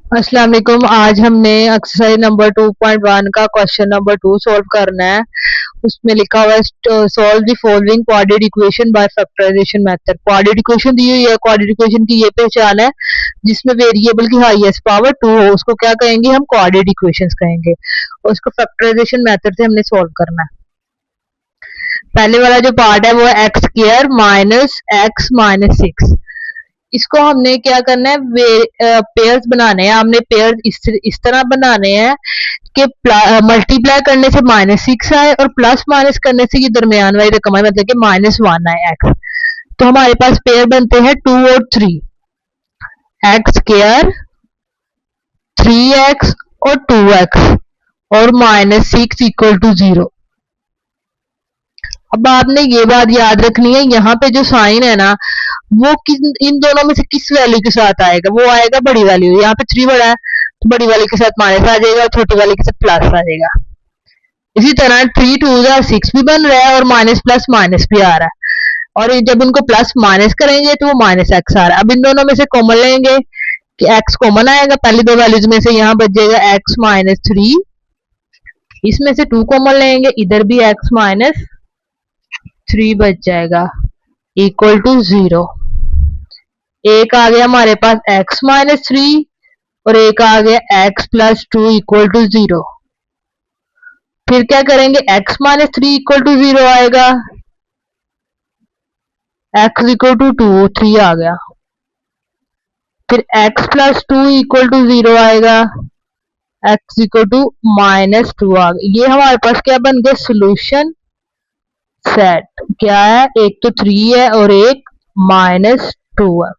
अस्सलाम वालेकुम। आज हमने एक्सरसाइज नंबर 2.1 का क्वेश्चन नंबर 2 सॉल्व करना है। उसमें लिखा हुआ है solve the following quadratic equation by factorization method. Quadratic equation दी हुई है, क्वाड्रेटिक इक्वेशन की ये पहचान है जिसमें वेरिएबल की हाईएस्ट पावर 2 हो, उसको क्या कहेंगे, हम क्वाड्रेटिक इक्वेशंस कहेंगे। और उसको फैक्टराइजेशन मेथड से हमने सॉल्व करना है। पहले वाला जो पार्ट है वो है x square minus x minus 6। इसको हमने क्या करना है, पेयर्स बनाने हैं। हमने पेयर्स इस तरह बनाने हैं कि मल्टीप्लाई करने से -6 आए और प्लस माइनस करने से ये दरमियान वाली रकम आए, मतलब कि -1 आए एक्स। तो हमारे पास पेयर बनते हैं 2 और 3, एक्स स्क्वायर 3x और 2x और -6 इक्वल टू 0। अब आपने ये बात याद रखनी है, यहाँ पे जो साइन है ना वो इन दोनों में से किस वैल्यू के साथ आएगा, वो आएगा बड़ी वैल्यू। यहाँ पे 3 बड़ा है तो बड़ी वाले के साथ माइनस आ जाएगा और छोटी वाले के साथ प्लस आ जाएगा। इसी तरह 3 2 6 भी बन रहा है और माइनस प्लस माइनस भी आ रहा है, और जब इनको प्लस माइनस करेंगे तो वो माइनस एक्स आ रहा है। अब इन दोनों में से कॉमन लेंगे कि एक्स कॉमन आएगा, पहली दो वैल्यूज में से यहाँ बच जाएगा एक्स माइनस 3, इसमें से 2 कॉमन लेंगे, इधर भी एक्स माइनस 3 बच जाएगा इक्वल टू 0। एक आ गया हमारे पास x माइनस 3 और एक आ गया x प्लस 2 इक्वल टू 0। फिर क्या करेंगे, x माइनस 3 इक्वल टू 0 आएगा, x इक्वल टू 2 3 आ गया। फिर x प्लस 2 इक्वल टू 0 आएगा, x इक्वल टू माइनस 2 आ गया। ये हमारे पास क्या बन गया, सोल्यूशन सेट। क्या है, एक तो 3 है और एक -2 है।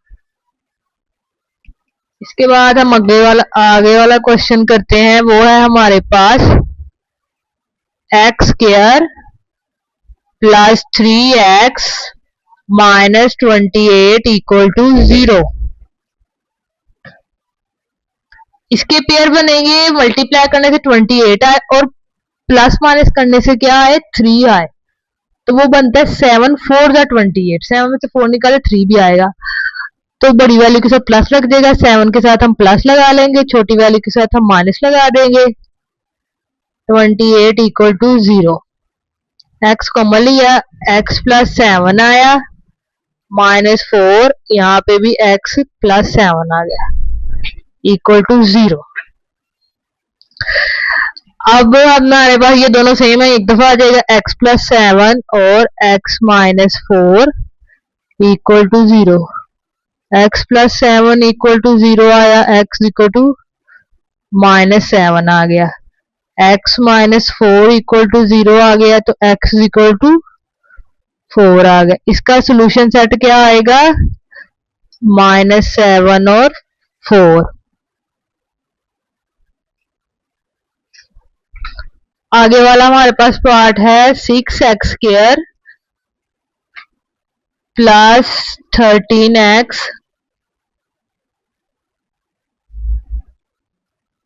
इसके बाद हम आगे वाला क्वेश्चन करते हैं, वो है हमारे पास X square plus 3x minus 28 equal to 0। इसके पेयर बनेंगे, मल्टीप्लाई करने से 28 आए और प्लस माइनस करने से क्या आए, 3 आए, तो वो बनता है 7 4 28। 7 में से 4 निकाले 3 भी आएगा, तो बड़ी वैल्यू के साथ प्लस लग जाएगा, 7 के साथ हम प्लस लगा लेंगे, छोटी वैल्यू के साथ हम माइनस लगा देंगे। 28 इक्वल टू 0, एक्स कॉमन लिया, एक्स प्लस 7 आया, -4, यहाँ पे भी x प्लस 7 आ गया इक्वल टू 0। अब हमारे पास ये दोनों सेम है, एक दफा आ जाएगा x प्लस 7 और x minus 4 equal to 0। x plus 7 equal to 0 आया, x इक्वल टू -7 आ गया, x माइनस 4 इक्वल टू 0 आ गया, तो x इक्वल टू 4 आ गया। इसका सोल्यूशन सेट क्या आएगा, -7 और 4। आगे वाला हमारे पास पार्ट है 6x square plus 13x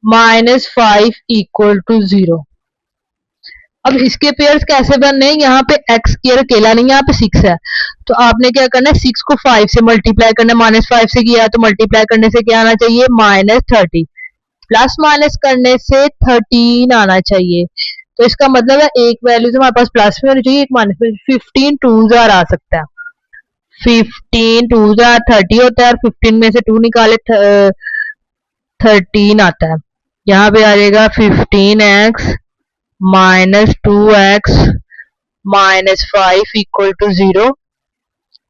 minus 5 equal to 0। अब इसके पेयर्स कैसे बनने हैं, यहाँ पे x स्क्वायर अकेला नहीं है, यहाँ पे 6 है, तो आपने क्या करना है, 6 को 5 से मल्टीप्लाई करना है। -5 से किया तो मल्टीप्लाई करने से क्या आना चाहिए, -30, प्लस माइनस करने से 13 आना चाहिए। तो इसका मतलब है एक वैल्यू हमारे पास प्लस में होनी चाहिए, एक माइनस में। 15 2 आ सकता है, 15 2 30 होता है, और 15 में से 2 निकाले 13 आता है। यहाँ पे आ जाएगा 15x minus 2x minus 5 equal to 0।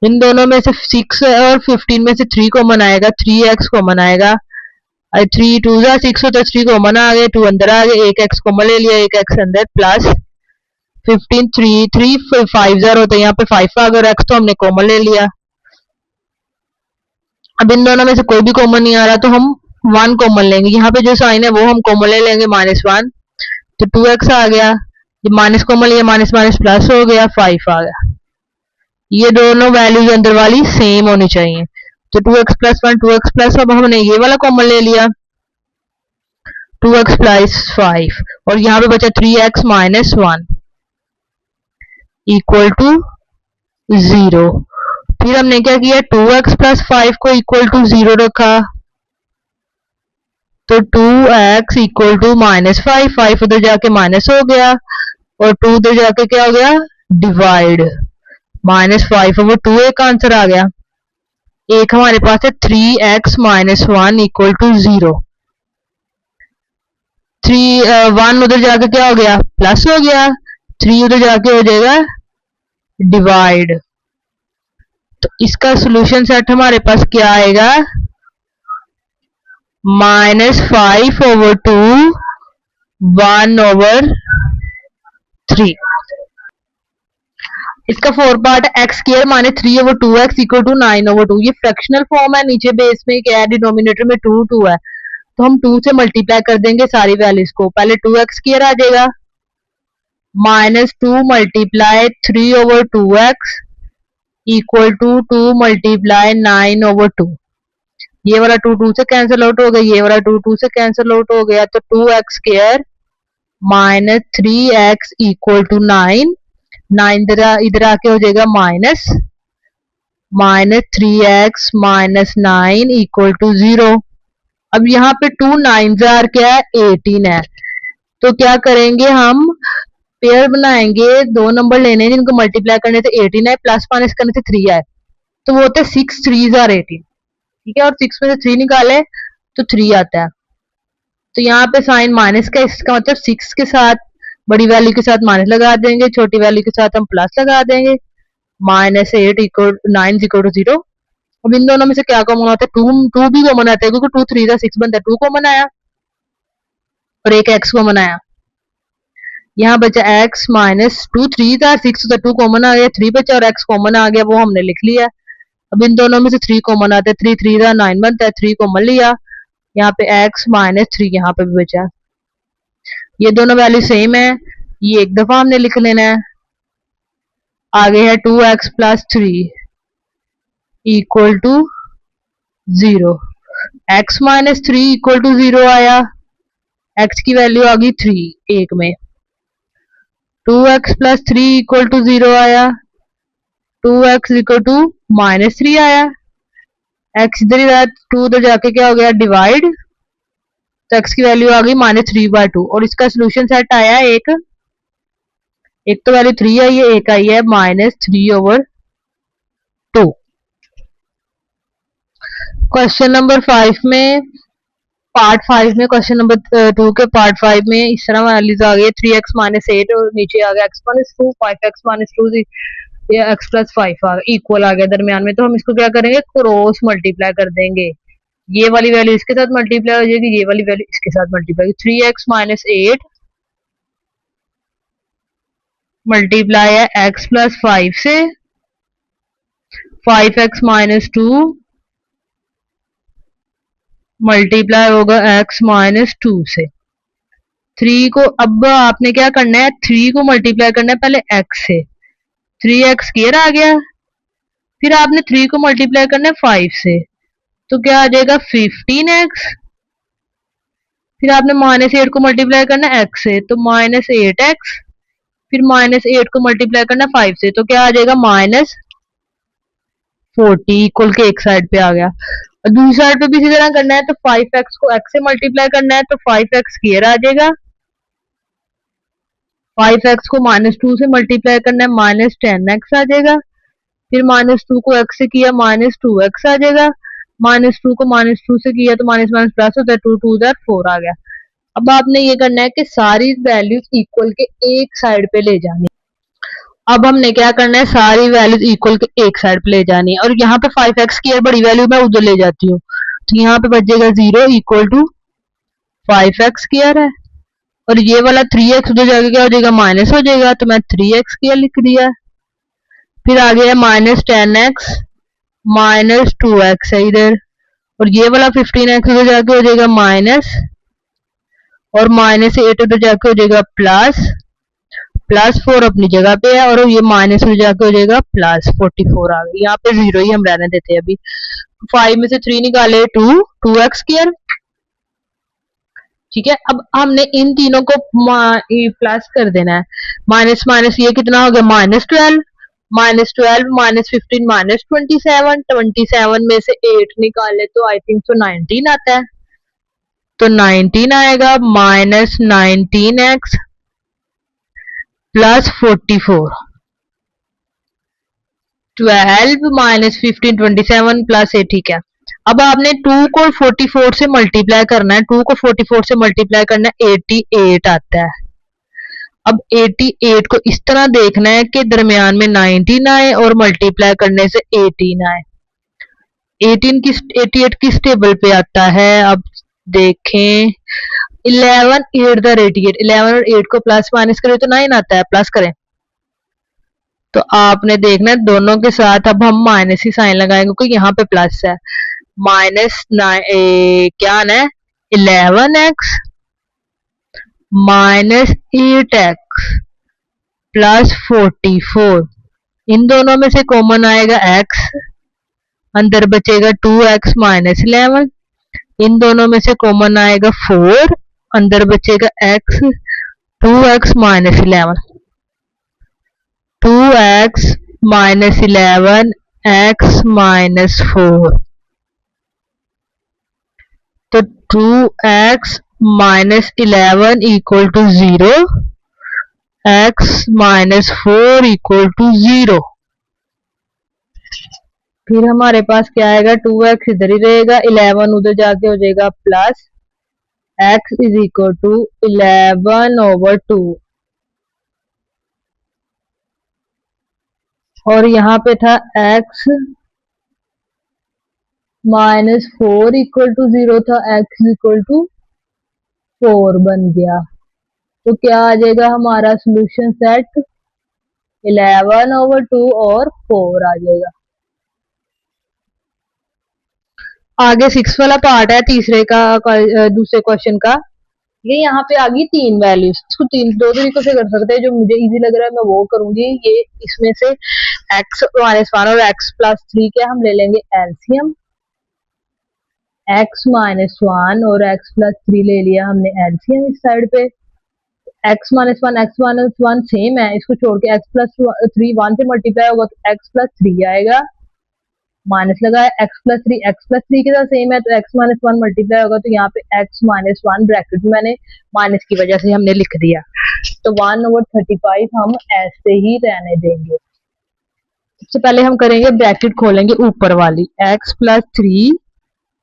इन दोनों में से 6 और 15 में से 3 कॉमन आएगा, 3x कॉमन आएगा, 3 2 6 होता है, 3 कॉमन आ गए, 2 अंदर आ गए, एक x कॉमन ले लिया, एक x अंदर, प्लस 15 3 3 5 होता है, यहाँ पे 5 आ गया, x तो हमने कॉमन ले लिया। अब इन दोनों में से कोई भी कॉमन नहीं आ रहा तो हम 1 कॉमन लेंगे, यहाँ पे जो साइन है वो हम कॉमन ले लेंगे, -1, तो 2x आ गया, जब माइनस कॉमन लिया माइनस माइनस प्लस हो गया, 5 आ गया। ये दोनों वैल्यूज अंदर वाली सेम होनी चाहिए, तो 2x प्लस 1 2x प्लस, अब हमने ये वाला कॉमन ले लिया, 2x प्लस 5, और यहाँ पे बचा 3x माइनस 1 इक्वल टू 0। फिर हमने क्या किया, 2x प्लस 5 को इक्वल टू 0 रखा, तो 2x इक्वल टू -5, 5 उधर जाके माइनस हो गया और 2 उधर जाके क्या हो गया, डिवाइड। -5/2 एक आंसर आ गया। एक हमारे पास है 3x - 1 इक्वल टू 0। 1 उधर जाके क्या हो गया, प्लस हो गया। 3 उधर जाके हो जाएगा डिवाइड। तो इसका सोल्यूशन सेट हमारे पास क्या आएगा, -5/2 1/3। इसका 4 पार्ट है x² - 3/2x इक्वल टू 9/2। ये फ्रैक्शनल फॉर्म है, नीचे बेस में क्या है, डिनोमिनेटर में 2 2 है, तो हम 2 से मल्टीप्लाई कर देंगे सारी वैल्यूज को। पहले 2x² आ जाएगा, -2 × 3/2x इक्वल टू 2 × 9/2। ये वाला 2 2 से कैंसिल आउट हो गया, ये वाला 2 2 से कैंसिल आउट हो गया, तो 2x² - 3x इक्वल टू 9। 9 इधर आके हो जाएगा -3x - 9 इक्वल टू 0। अब यहाँ पे 2 9 क्या है, 18 है। तो क्या करेंगे, हम पेयर बनाएंगे, दो नंबर लेने हैं जिनको मल्टीप्लाई करने से 18 है, प्लस माइनस करने से 3 आए, तो वो होते हैं 6 3s are 18। ठीक है, और 6 में से 3 निकाले तो 3 आता है। तो यहाँ पे साइन माइनस का, इसका मतलब 6 के साथ बड़ी वैल्यू के साथ माइनस लगा देंगे, छोटी वैल्यू के साथ हम प्लस लगा देंगे। -8 इक्वल 9 इक्वल टू 0। अब इन दोनों में से क्या कॉमन आता है, 2 भी कॉमन आता है, क्योंकि 2 3 का 6 बनता है, 2 कॉमन आया और एक x कॉमन आया। यहाँ बचा x -2 3 था 6, तो 2 कॉमन आ गया, 3 बचा और x कॉमन आ गया, वो हमने लिख लिया। अब इन दोनों में से 3 कॉमन आता है, 3 3 का 9 बनता है, 3 कॉमन लिया। यहाँ पे x -3 यहाँ पे भी बचा। ये दोनों वैल्यू सेम है, ये एक दफा हमने लिख लेना है। आगे है 2x + 3 equal to 0। x -3 equal to 0 आया, x की वैल्यू आ गई 3 एक में। 2x + 3 इक्वल टू 0 आया, 2x इक्वल टू -3 आया। x इधर ही रहा, 2 उधर जाके क्या हो गया, डिवाइड। तो x की वैल्यू आ गई -3/2 और इसका सोल्यूशन सेट आया एक तो वैल्यू 3 आई है, एक आई है -3/2। क्वेश्चन नंबर 5 में, पार्ट 5 में, क्वेश्चन नंबर 2 के पार्ट 5 में इस तरह वैल्यूज आ गई 3x - 8 और नीचे आ गया x - 2, 5x - 2, ये x + 5 आ गया, इक्वल आ गया दरमियान में। तो हम इसको क्या करेंगे, क्रॉस मल्टीप्लाई कर देंगे। ये वाली वैल्यू इसके साथ मल्टीप्लाई हो जाएगी, ये वाली वैल्यू इसके साथ मल्टीप्लाई। 3x - 8 मल्टीप्लाई है x + 5 से, 5x - 2 मल्टीप्लाई होगा x - 2 से। 3 को अब आपने क्या करना है, 3 को मल्टीप्लाई करना है पहले x से, 3x² आ गया। फिर आपने 3 को मल्टीप्लाई करना है 5 से, तो क्या आ जाएगा 15x। फिर आपने -8 को मल्टीप्लाई करना है x से, तो -8x। फिर -8 को मल्टीप्लाई करना है 5 से, तो क्या आ जाएगा -40 इक्वल के एक साइड पे आ गया। और दूसरी साइड पे भी इसी तरह करना है, तो 5x को x से मल्टीप्लाई करना है, तो 5x² आ जाएगा। 5x को -2 से मल्टीप्लाई करना है, -10x आ जाएगा। फिर -2 को x से किया, -2x आ जाएगा। -2 को -2 से किया तो माइनस माइनस प्लस होता है, 2 2 = 4 आ गया। अब आपने ये करना है कि सारी वैल्यूज इक्वल के एक साइड पे ले जानी। अब हमने क्या करना है, सारी वैल्यूज इक्वल के एक साइड पे ले जानी है, और यहाँ पे 5x² बड़ी वैल्यू मैं उधर ले जाती हूँ, तो यहाँ पे बचेगा 0 इक्वल टू 5x² है। और ये वाला 3x उधर जाके क्या हो जाएगा, माइनस हो जाएगा, तो मैं 3x² लिख दिया। फिर आ गया -10x -2x है इधर, और ये वाला 15x उधर जाके हो जाएगा माइनस, और -8 उधर जाके हो जाएगा प्लस, +4 अपनी जगह पे है, और ये माइनस उधर जाके हो जाएगा +44 आ गया। यहाँ पे 0 ही हम रहने देते हैं अभी। 5 में से 3 निकाले 2x²। ठीक है, अब हमने इन तीनों को प्लस कर देना है। माइनस माइनस ये कितना हो गया, -12, -12 -15 -27। 27 में से 8 निकाले तो आई थिंक तो 19 आता है। तो 19 आएगा minus 19x plus 44, 12 minus 15 27 plus 8, ठीक है। अब आपने 2 को 44 से मल्टीप्लाई करना है, 2 को 44 से मल्टीप्लाई करना है, 88 आता है। अब 88 को इस तरह देखना है कि दरमियान में 19 आए और मल्टीप्लाई करने से 18 आए। 88 किस टेबल पे आता है, अब देखें 11 8 द रेट 8, 11 और 8 को प्लस माइनस करें तो 9 आता है, प्लस करें तो आपने देखना है दोनों के साथ अब हम माइनस ही साइन लगाएंगे क्योंकि यहाँ पे प्लस है। माइनस क्या आना है 11x माइनस 8x प्लस 44, इन दोनों में से कॉमन आएगा x, अंदर बचेगा 2x माइनस 11, इन दोनों में से कॉमन आएगा 4, अंदर बचेगा x, 2x minus 11, 2x minus 11 x minus 4, तो 2x minus 11 equal to 0, x minus 4 equal to 0। फिर हमारे पास क्या आएगा 2x इधर ही रहेगा, 11 उधर जाके हो जाएगा plus x is equal to 11 over 2, और यहाँ पे था x माइनस 4 इक्वल टू 0 था, x इक्वल टू 4 बन गया। तो क्या आ जाएगा हमारा सोल्यूशन सेट 11 ओवर 2 और 4 आ जाएगा। आगे 6 वाला पार्ट है तीसरे का दूसरे क्वेश्चन का। ये यहाँ पे आ गई 3 वैल्यूज, इसको 2 तरीकों से कर सकते हैं, जो मुझे इजी लग रहा है मैं वो करूंगी। ये इसमें से x माइनस 1 और x प्लस 3 क्या हम ले लेंगे एलसीएम, x माइनस 1 और x प्लस 3 ले लिया हमने एलसीएम इस साइड पे। x माइनस 1 सेम है, इसको छोड़ के x प्लस 3 1 से मल्टीप्लाई होगा तो x प्लस 3 आएगा, माइनस लगाया x प्लस 3 के साथ सेम है तो x माइनस 1 मल्टीप्लाई होगा तो यहाँ पे x माइनस 1 ब्रैकेट में मैंने माइनस की वजह से हमने लिख दिया, तो 1 ओवर 35 हम ऐसे ही रहने देंगे। सबसे पहले हम करेंगे ब्रैकेट खोलेंगे ऊपर वाली, x plus 3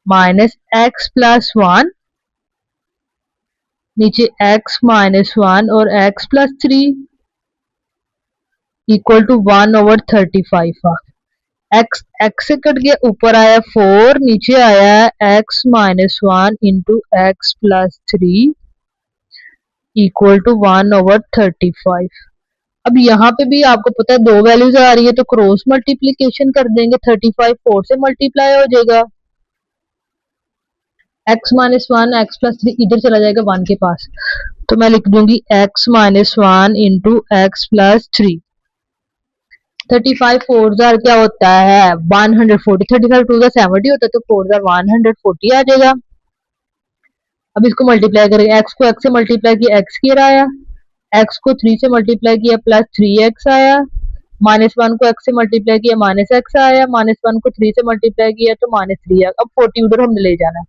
minus x plus 1, नीचे x माइनस 1 और x plus 3 equal to 1 over 35। x से कट गया, ऊपर आया 4, नीचे आया x minus 1 into x plus 3 equal to 1 over 35। अब यहाँ पे भी आपको पता है 2 वैल्यूज आ रही है तो क्रॉस मल्टीप्लीकेशन कर देंगे, 35 4 से मल्टीप्लाई हो जाएगा, x माइनस 1 एक्स प्लस 3 इधर चला जाएगा 1 के पास, तो मैं लिख दूंगी x minus 1 into x plus 3। 35 4 jar क्या होता है 140, 35 2 70 होता है तो 4 जार 140 आ जाएगा। अब इसको मल्टीप्लाई करेंगे, x को x से मल्टीप्लाई किया x स्क्वायर आया, x को 3 से मल्टीप्लाई किया प्लस 3x आया, माइनस 1 को x से मल्टीप्लाई किया माइनस x आया, माइनस 1 को 3 से मल्टीप्लाई किया तो माइनस 3 आया। अब 40 उधर हमने ले जाना है,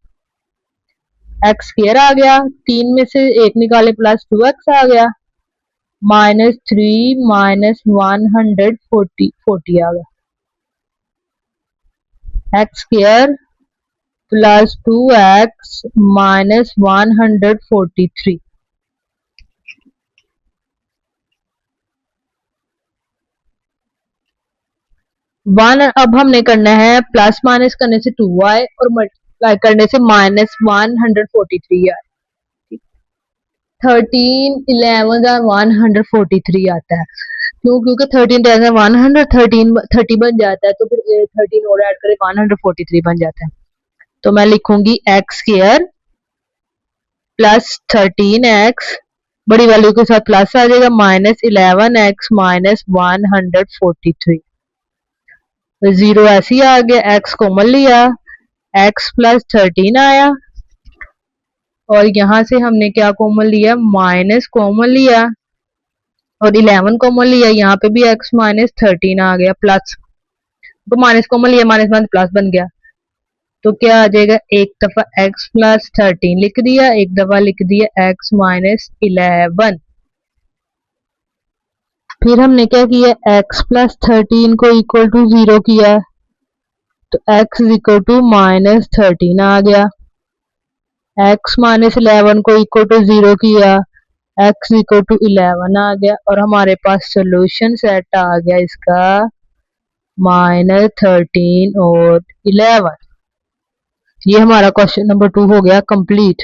x स्क्वायर आ गया, 3 में से 1 निकाले प्लस 2x आ गया, माइनस 3 माइनस 140 आ गया, x square plus 2x minus 143। One अब हमने करना है प्लस माइनस करने से 2 आए और मल्टीप्लाई करने से माइनस 143 आए। 13 11 143 आता है, क्यों? क्योंकि 13 113 30 बन जाता है तो फिर 13 और ऐड करें 143 बन जाता है। तो मैं लिखूंगी एक्स स्क्वायर प्लस 13x, बड़ी वैल्यू के साथ प्लस आ जाएगा, माइनस 11x माइनस 143, 0 ऐसे ही आ गया, x कॉमन लिया, x प्लस 13 आया और यहां से हमने क्या कॉमन लिया माइनस कॉमन लिया और 11 कॉमन लिया, यहाँ पे भी x माइनस 13 आ गया प्लस, तो माइनस कॉमन लिया माइनस माइनस प्लस बन गया, तो क्या आ जाएगा, एक दफा x प्लस 13 लिख दिया, एक दफा लिख दिया x माइनस 11। फिर हमने क्या किया, x प्लस 13 को इक्वल टू 0 किया, तो x इक्वल टू माइनस 13 आ गया। x माइनस 11 को इक्वल टू 0 किया, x इक्वल टू 11 आ गया, और हमारे पास सोल्यूशन सेट आ गया इसका माइनस 13 और 11। ये हमारा क्वेश्चन नंबर 2 हो गया कंप्लीट।